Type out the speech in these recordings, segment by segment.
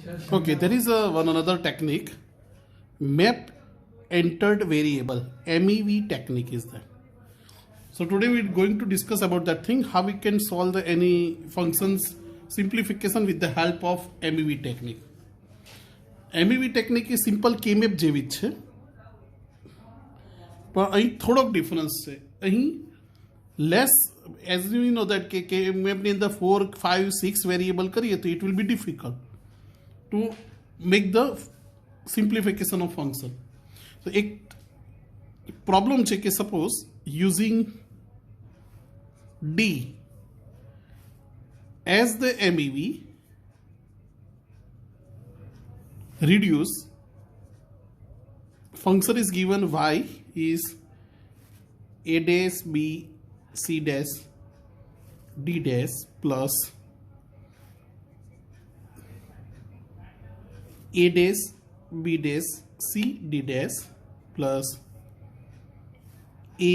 Okay, there is one another technique, map entered variable, MEV technique is there. So today we're going to discuss about that thing, how we can solve any functions simplification with the help of MEV technique. MEV technique is simple K-map જેવી જ છે, પણ અહીં થોડોક difference છે. અહીં less, as you know that કે K-map ની અંદર 4, 5, 6 વેરિયેબલ કરીએ તો it will be difficult to make the simplification of function. So એક problem છે કે suppose using D as the MEV reduce function is given y is a dash b c dash d dash plus a dash b dash c d dash plus a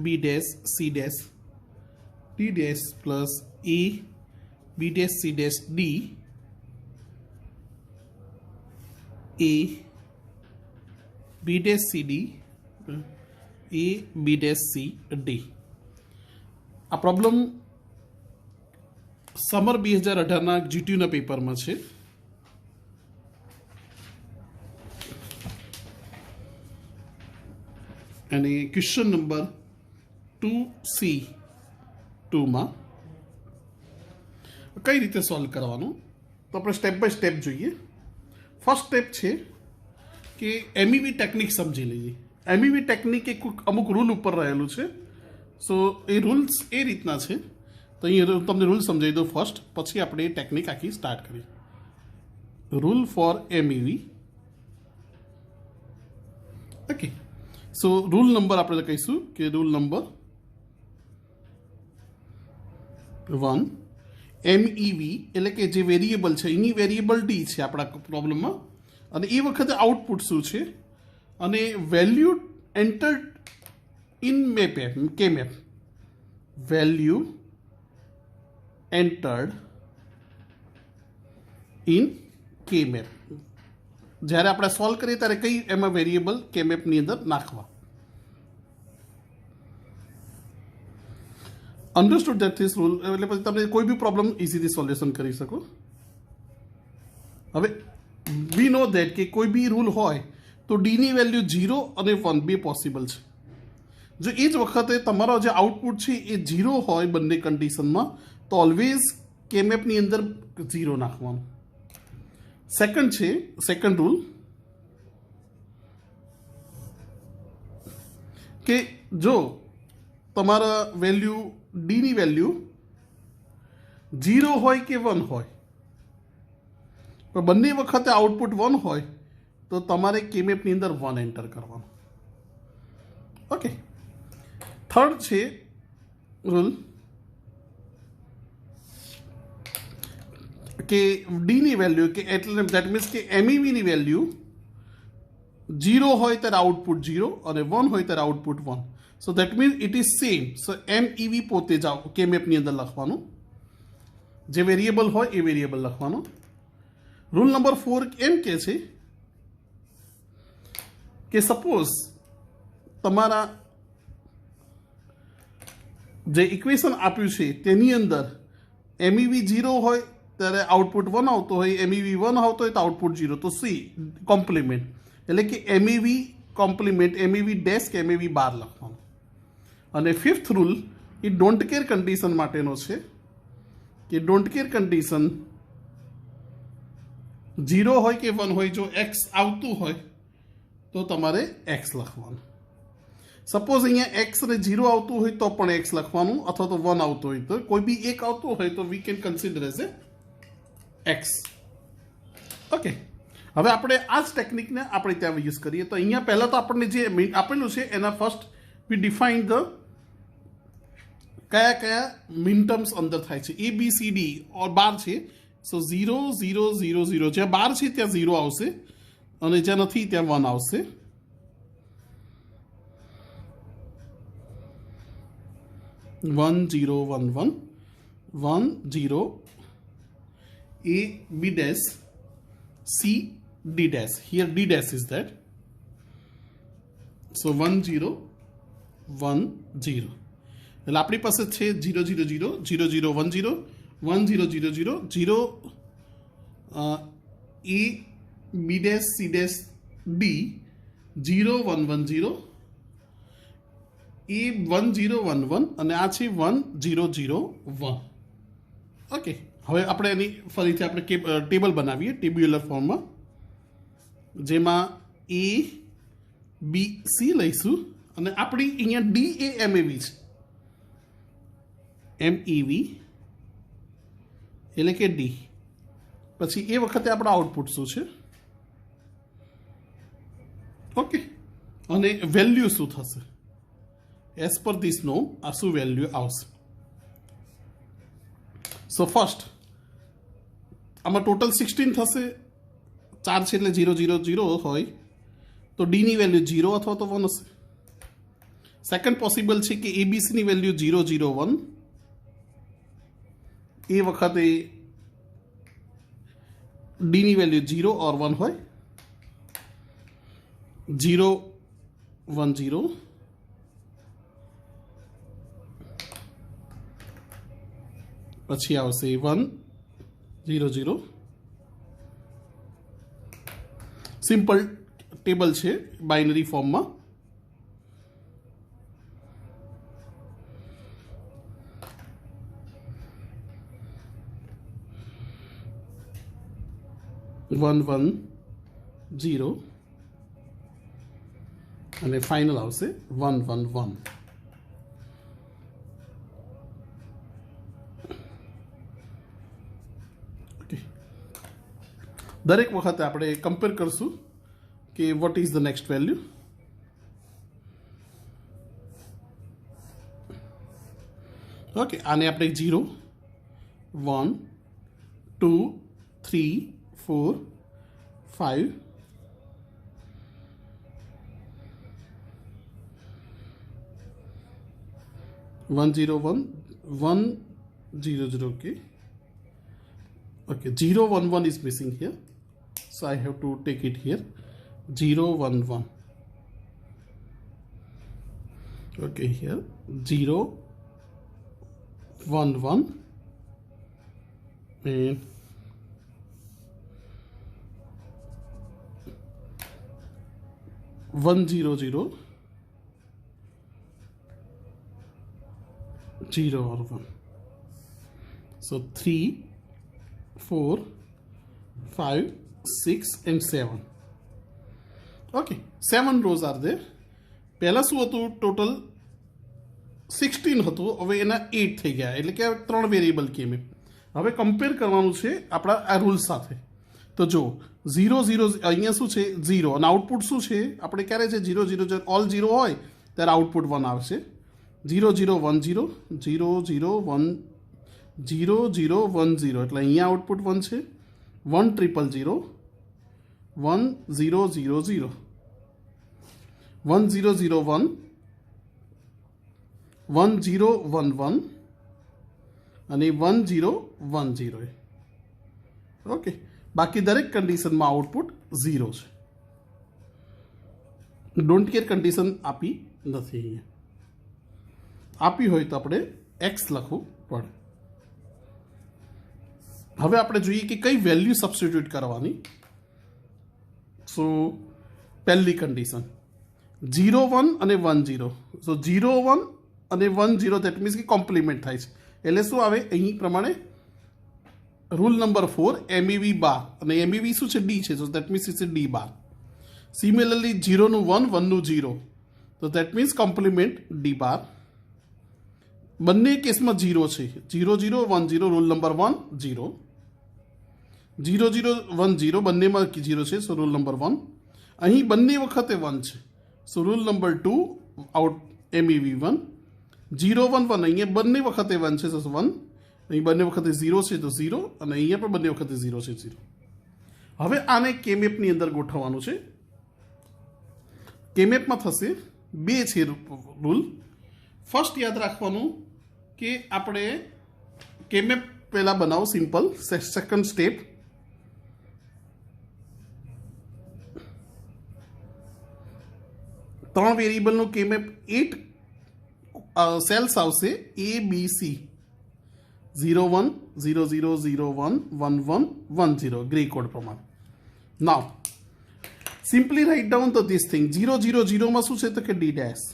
b dash c dash d dash plus a b dash c dash d a b dash c d a b dash c d. આ problem summer 2018ના જીટીયુના પેપરમાં છે. અને question number 2C2 માં કઈ રીતે solve કરવાનું તો આપણે સ્ટેપ બાય સ્ટેપ જોઈએ. ફર્સ્ટ સ્ટેપ છે કે MEV ટેકનિક સમજી લઈએ. MEV ટેકનિક એક અમુક રૂલ ઉપર રહેલું છે. સો એ રૂલ્સ એ રીતના છે, તો અહીં તમને રૂલ સમજાવી દઉં ફર્સ્ટ, પછી આપણે એ ટેકનિક આખી સ્ટાર્ટ કરીએ. Rule for MEV. Okay, so rule number આપણે કહીશું કે રૂલ નંબર 1, MEV એટલે કે જે વેરિયેબલ છે એની વેરિયેબલ D છે આપણા પ્રોબ્લેમમાં, અને એ વખતે આઉટપુટ શું છે, અને વેલ્યુ એન્ટર્ડ ઇન મેપ કે મેપ, વેલ્યુ એન્ટર્ડ ઇન કે મેપ. જ્યારે આપણે સોલ્વ કરીએ ત્યારે કઈ એમાં વેરિયેબલ કે મેપની અંદર નાખવા. અંડરસ્ટુડ ધેટ ધીસ રૂલ, એટલે પછી તમે કોઈ બી પ્રોબ્લેમ ઇઝીલી સોલ્યુશન કરી શકો. હવે વી નો ધેટ કે કોઈ બી રૂલ હોય તો ડીની વેલ્યુ 0 અને 1 બે પોસિબલ છે. જો એ જ વખતે તમારો જે આઉટપુટ છે એ 0 હોય બંને કન્ડિશનમાં, તો ઓલવેઝ કે મેપની અંદર 0 નાખવાનું. સેકન્ડ છે, સેકન્ડ રૂલ કે જો તમારા વેલ્યુ ડીની વેલ્યુ 0 હોય કે 1 હોય, પણ બંને વખતે આઉટપુટ 1 હોય તો તમારે કેમેપની અંદર 1 એન્ટર કરવાનું. ઓકે, થર્ડ છે રૂલ કે ડીની વેલ્યુ કે એટલે દેટ મીન્સ કે MEVની વેલ્યુ 0 હોય ત્યારે આઉટપુટ 0 અને 1 હોય ત્યારે output 1. So that means it is same. સો MEV પોતે જ કેમેપની અંદર લખવાનું, જે વેરિયેબલ હોય એ વેરિયેબલ લખવાનું. રૂલ નંબર 4 એમ કે છે કે સપોઝ તમારા જે ઇક્વેશન આપ્યું છે તેની અંદર MEV 0 હોય ત્યારે આઉટપુટ 1 આવતો હોય, MEV 1 આવતો હોય તો આઉટપુટ 0, તો સી કોમ્પ્લિમેન્ટ એટલે કે MEV કોમ્પ્લિમેન્ટ, MEV ડેશ કે MEV બાર લખવાનું. અને fifth rule A don't care condition માટેનો છે કે ડોન્ટ કેર કન્ડિશન 0 હોય કે 1 હોય, જો x આવતું હોય તો તમારે x લખવાનું. સપોઝ અહીંયા x ને 0 આવતું હોય તો પણ x લખવાનું, અથવા તો 1 આવતું હોય તો કોઈ બી એક આવતું હોય તો we can consider as a x. Okay, હવે આપણે આ જ ટેકનિકને આપણે ત્યાં યુઝ કરીએ. તો અહીંયા પહેલાં તો આપણને જે આપેલું છે એના ફર્સ્ટ વી ડિફાઇન ધ કયા કયા મિન ટર્મ્સ અંદર થાય છે. ABCD ઓર 12 છે. સો 0 0 0 0, જ્યાં 12 છે ત્યાં 0 આવશે, અને જ્યાં નથી ત્યાં 1 આવશે. 1 0 1 1 1 0 A B dash C D dash. Here D dash is that. So 1 0 1 0. એટલે આપણી પાસે છે 0 0 0 0 0 1 0 1 0 0 0 0 A B dash C dash D 0 1 1 0 A 1 0 1 1 અને આ છે 1 0 0 1. ઓકે, હવે આપણે એની ફરીથી આપણે ટેબલ બનાવીએ ટેબ્યુલર ફોર્મમાં, જેમાં A B C લઈશું અને આપણી અહીંયા D એ MEV છે, MEV એટલે કે D. પછી એ વખતે આપણું આઉટપુટ શું છે, ઓકે, અને વેલ્યુ શું થશે એઝ પર ધીસ નોમ આ શું વેલ્યુ આવશે. સો ફર્સ્ટ આમાં ટોટલ 16 થશે, 4 છે એટલે 0 0 0 હોય તો ડીની વેલ્યુ 0 અથવા તો 1 હશે. સેકન્ડ પોસિબલ છે કે એબીસીની વેલ્યુ 0 0 1, એ વખતે ડીની વેલ્યુ 0 ઓર 1 હોય, 0 1 0, પછી આવશે 1 0 0. સિમ્પલ ટેબલ છે બાઇનરી ફોર્મમાં. વન વન 0 અને ફાઇનલ આવશે 1 1 1. દરેક વખતે આપણે કમ્પેર કરશું કે what is the next value. Okay, આને આપણે 0 1 2 3 4 5 1 0 1 1 0 0. Okay, 0 1 1 is missing here, so I have to take it here. 0 1 1. Okay, here 0 1 1 and 1 0 0 0 or 1. So 3 4 5 6 and 7. Okay, 7 rows are there. પહેલા શું હતું, ટોટલ 16 હતું, હવે એના 8 થઈ ગયા, એટલે કે 3 વેરિયેબલ કેમ. હવે કમ્પેર કરવાનું છે આપણા આ રૂલ સાથે. તો જો 0 0 અહીંયા શું છે 0 અને આઉટપુટ શું છે, આપણે ક્યારે છે 0 0 0 ઓલ 0 હોય ત્યારે આઉટપુટ 1 આવશે. 0 0 1 0 0 0 1 0 0 1 0 એટલે અહીંયા આઉટપુટ 1 છે. 1 0 0 1 0 0 0 1 0 0 1 1 0 1 1 અને 1 0 1 0. ઓકે, બાકી દરેક કન્ડિશનમાં આઉટપુટ 0 છે. ડોન્ટ કેર કન્ડિશન આપી નથી, અહીંયા આપી હોય તો આપણે એક્સ લખવું પડે. હવે આપણે જોઈએ કે કઈ વેલ્યુ સબસ્ટિટ્યુટ કરવાની. સો પહેલી કન્ડિશન 0 1 અને 1 0. સો 0 1 અને 1 0 દેટ મીન્સ કે કોમ્પ્લિમેન્ટ થાય છે, એટલે શું આવે અહીં પ્રમાણે રૂલ નંબર 4 MEV બાર, અને MEV શું છે ડી છે, so that means it's D bar. Similarly 0 નું 1 1 નું 0, તો that means complement D bar. બંને કેસમાં 0 છે, 0 0 1 0 રૂલ નંબર 1 0, 0 0 1 0 બંનેમાં 0 છે, સો રૂલ નંબર 1. અહીં બંને વખતે 1 છે, સો રૂલ નંબર 2 આઉટ MEV 1. 0 1 1 અહીંયા બંને વખતે 1 છે, તો 1. અહીં બંને વખતે 0 છે તો 0, અને અહીંયા પણ બંને વખતે 0 છે 0. હવે આને કેમેપની અંદર ગોઠવવાનું છે. કેમેપમાં થશે 2 છે રૂલ. ફર્સ્ટ યાદ રાખવાનું કે આપણે કેમેપ પહેલાં બનાવો સિમ્પલ. સેકન્ડ સ્ટેપ 3 વેરિયેબલનું કે મેપ 8 સેલ્સ આવશે A B C 0 1 0 0 0 1 1 1 1 0 grey code પ્રમાણે. નાવ સિમ્પલી રાઇટ ડાઉન તો ધીસ થિંગ 0 0 0 માં શું છે તો કે D ડેશ,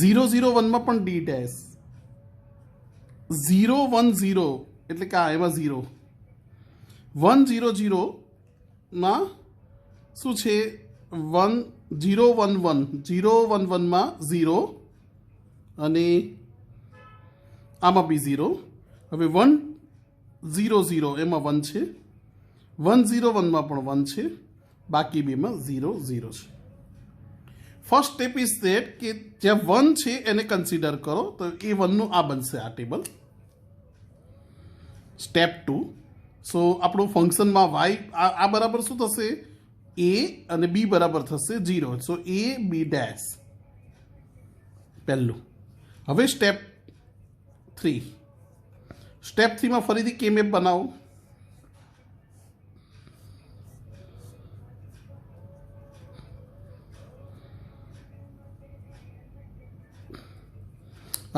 0 0 1 માં પણ D ડેશ, 0 1 0 એટલે કે આ એમાં 0, 1 0 0 માં શું છે 1 0 1 1 0 1 1 માં 0 અને આમાં બી 0. હવે 1 0 0 એમાં 1 છે, 1 0 1 માં પણ 1 છે, બાકી બેમાં 0 0 છે. ફર્સ્ટ સ્ટેપ ઇઝ ધેટ કે જ્યાં 1 છે એને કન્સિડર કરો તો એ 1 નું આ બનશે આ ટેબલ. સ્ટેપ 2, સો આપણું ફંક્શનમાં y આ બરાબર શું થશે a અને b બરાબર થશે 0, સો a b ડેશ પહેલું. હવે સ્ટેપ 3, સ્ટેપ 3 માં ફરીથી કે મેપ બનાવો.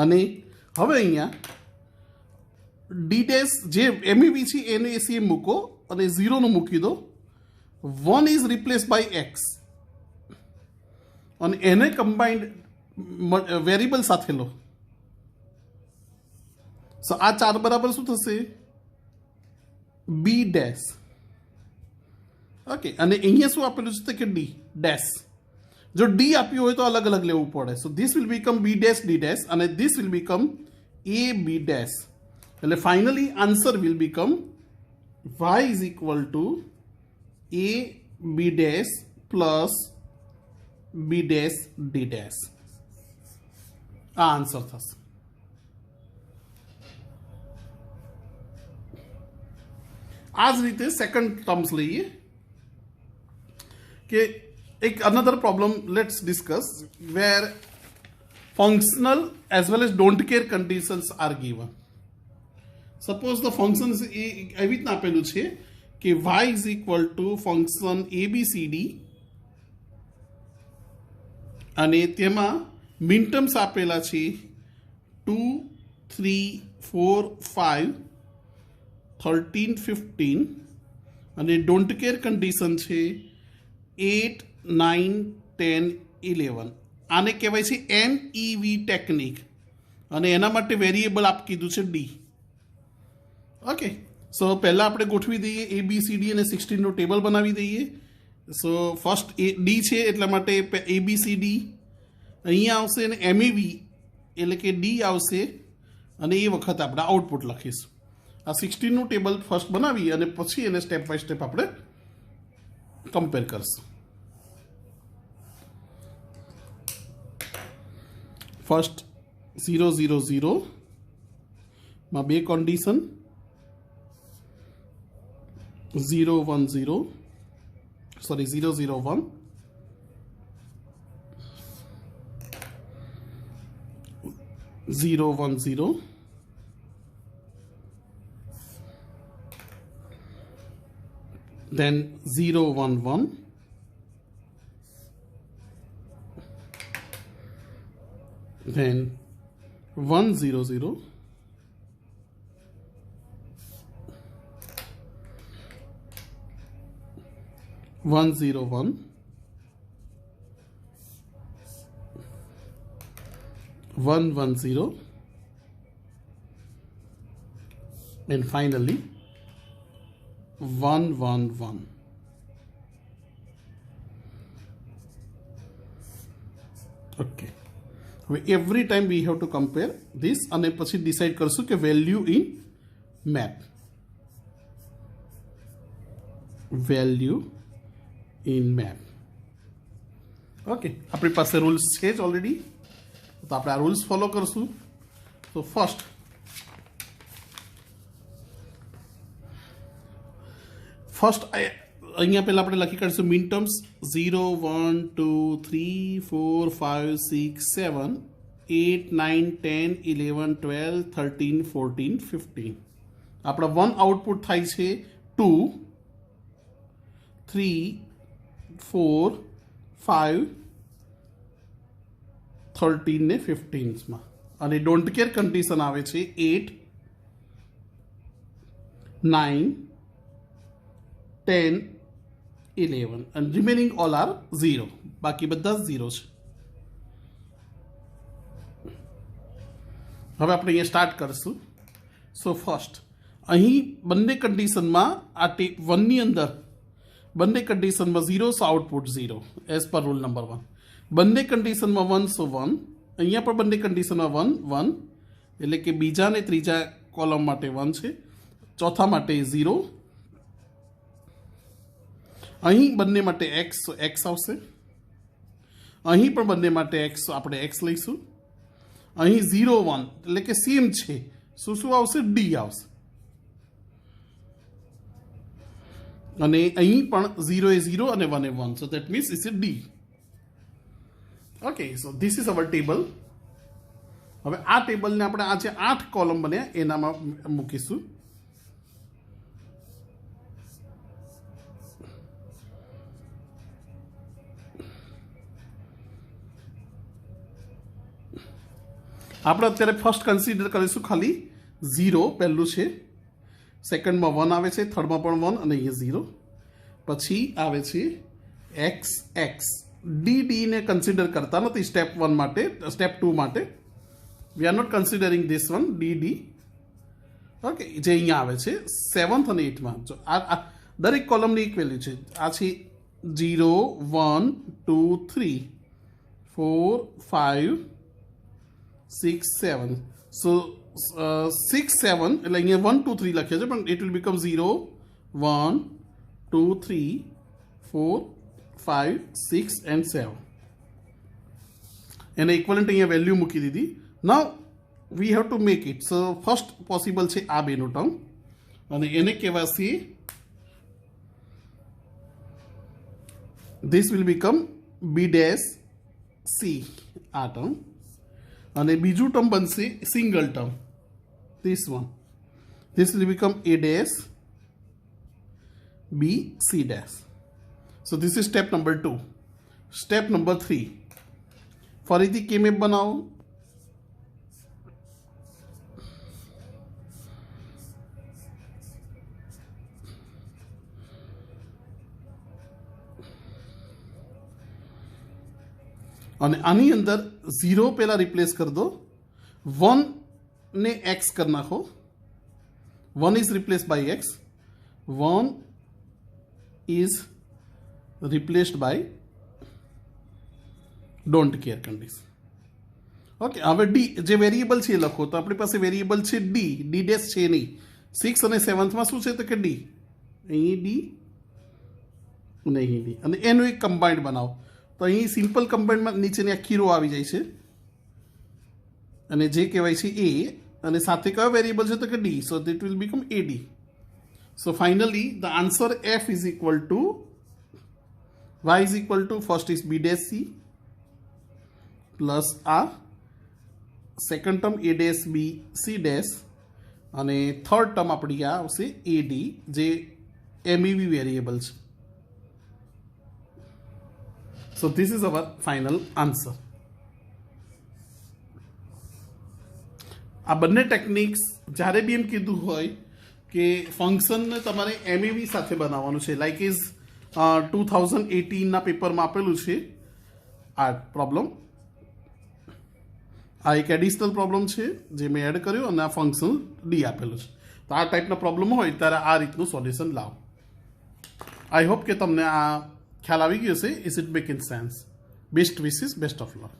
અને હવે અહીંયા ડી ડેશ જે એમઈવી છે એને એસીએમ મૂકો અને 0 નું મૂકી દો. 1 ઇઝ રિપ્લેસ બાય એક્સ અને એને કમ્બાઇન્ડ વેરિયેબલ સાથે લો. સો આ 4 બરાબર શું થશે બી ડેશ. ઓકે, અને અહીંયા શું આપેલું છે કે ડી ડેશ. જો ડી આપ્યું હોય તો અલગ અલગ લેવું પડે. So this will become B dash D dash અને this will become A B dash. એટલે finally answer will become y is equal to A B dash plus B dash D dash. આ આન્સર થશે. આ જ રીતે second terms લઈએ કે એક another problem let's discuss where functional as well as don't care conditions are given. Suppose the function એવી રીતના આપેલું છે કે y is equal to function abcd અને તેમાં મિનટર્મ્સ આપેલા છે 2 3 4 5 13 15 અને ડોન્ટ કેર કન્ડિશન છે 8 9 10 11. આને કહેવાય છે NEV ટેકનિક અને એના માટે વેરિયેબલ આપ કીધું છે ડી. ઓકે, સો પહેલાં આપણે ગોઠવી દઈએ ABCD અને 16નું ટેબલ બનાવી દઈએ. સો ફર્સ્ટ ડી છે એટલા માટે ABCD અહીંયા આવશે અને MEV એટલે કે ડી આવશે અને એ વખત આપણે આઉટપુટ લખીશું. આ 16નું ટેબલ ફર્સ્ટ બનાવી અને પછી એને સ્ટેપ બાય સ્ટેપ આપણે કમ્પેર કરશું. ફર્સ્ટ 0 0 0 માં બે condition 0 1 0 sorry 0 0 1 0 1 0 then 0 1 1 then 1 0 0 1 0 1 1 1 0 and finally 1 1 1. Okay, every time we have to compare this અને પછી ડિસાઇડ કરશું કે value in map. Value in map. Okay, આપણી પાસે રૂલ્સ છે જ ઓલરેડી, તો આપણે આ રૂલ્સ ફોલો કરશું. તો ફર્સ્ટ અહીંયા પહેલાં આપણે લખી કાઢીશું મિન ટર્મ્સ 0 1 2 3 4 5 6 7 8 9 10 11 12 13 14 15. આપણા 1 આઉટપુટ થાય છે 2 3 4 5 13 ને 15 માં અને ડોન્ટ કેર કન્ડિશન આવે છે 8 9 10 11 and remaining all are 0 બાકી બધા 0 છે. હવે આપણે અહીંયા સ્ટાર્ટ કરશું. સો ફર્સ્ટ અહીં બંને કન્ડિશનમાં આ 1ની અંદર બંને કન્ડિશનમાં 0 so output 0 as per rule number 1. બંને કન્ડિશનમાં 1 સો 1. અહીંયા પણ બંને કન્ડિશનમાં 1 1 એટલે કે બીજા અને ત્રીજા કોલમ માટે 1 છે, ચોથા માટે 0. અહીં બંને માટે એક્સ આવશે. અહીં પણ બંને માટે એક્સ આપણે એક્સ લઈશું. અહીં 0 1 એટલે કે સેમ છે. શું આવશે? ડી આવશે. અને અહીં પણ 0 એ 0 અને 1 એ 1. સો દેટ મીન્સ ઇટ્સ એ D. Okay, so this is our table. હવે આ ટેબલને આપણે આ જે 8 કોલમ બન્યા એનામાં મૂકીશું. આપણે અત્યારે ફર્સ્ટ કન્સિડર કરીશું ખાલી 0 પહેલું છે, સેકન્ડમાં 1 આવે છે, થર્ડમાં પણ 1 અને અહીંયા 0. પછી આવે છે એક્સ એક્સ. ડી ને કન્સિડર કરતા નથી સ્ટેપ 1 માટે, સ્ટેપ 2 માટે. We are not considering this one D. Okay, જે અહીંયા આવે છે 7th અને 8માં. જો આ દરેક કોલમની એક વેલ્યુ છે. આ છે 0 1 2 3 4 5 6 7. સો 6 7 એટલે અહીંયા 1 2 3 લખ્યા છે પણ ઇટ વિલ બીકમ 0 1 2 3 4 5 6 એન્ડ 7. એને ઇક્વલન્ટ અહીંયા વેલ્યુ મૂકી દીધી. Now we have to make it. So first possible છે આ બેનું ટર્મ અને એને કહેવાશે this will become B dash C આ ટર્મ. અને બીજું ટર્મ બનશે single term, this one. This will become A dash B C dash. So this is step number 2. Step number 3 ફરીથી કે મેપ બનાવો. અને આની અંદર 0 પહેલાં રિપ્લેસ કરી દો, 1 ને એક્સ કરી નાખો. 1 is replace by x, 1 is replaced by don't care condition. Okay, હવે ડી જે વેરિયેબલ છે એ લખો. તો આપણી પાસે વેરિયેબલ છે ડી ડેશ છે નહીં. 6 અને 7થમાં શું છે તો કે ડી. અહીં ડી અને અહીં ડી અને એનું એક કમ્બાઇન્ડ બનાવો. તો અહીં સિમ્પલ કમ્બાઇન્ડમાં નીચેની આખી રો આવી જાય છે અને જે કહેવાય છે એ અને સાથે કયો વેરિયેબલ છે તો કે D. So that will become A D. So finally the answer F is equal to y is equal to first is B dash C plus આ second term A dash B C dash અને third term આપણી આ આવશે A D જે એમઈવી variable છે. So this is our final answer. આ બંને ટેકનિક્સ જ્યારે બી એમ કીધું હોય કે ફંક્શનને તમારે એમઈવી સાથે બનાવવાનું છે, લાઇક ઇઝ 2018ના પેપરમાં આપેલું છે આ પ્રોબ્લેમ. આ એક એડિશનલ પ્રોબ્લેમ છે જે મેં એડ કર્યો અને આ ફંક્શન ડી આપેલું છે. તો આ ટાઈપના પ્રોબ્લેમ હોય ત્યારે આ રીતનું સોલ્યુશન લાવો. આઈ હોપ કે તમને આ ખ્યાલ આવી ગયો છે. Is it making sense? Best wishes, best of luck.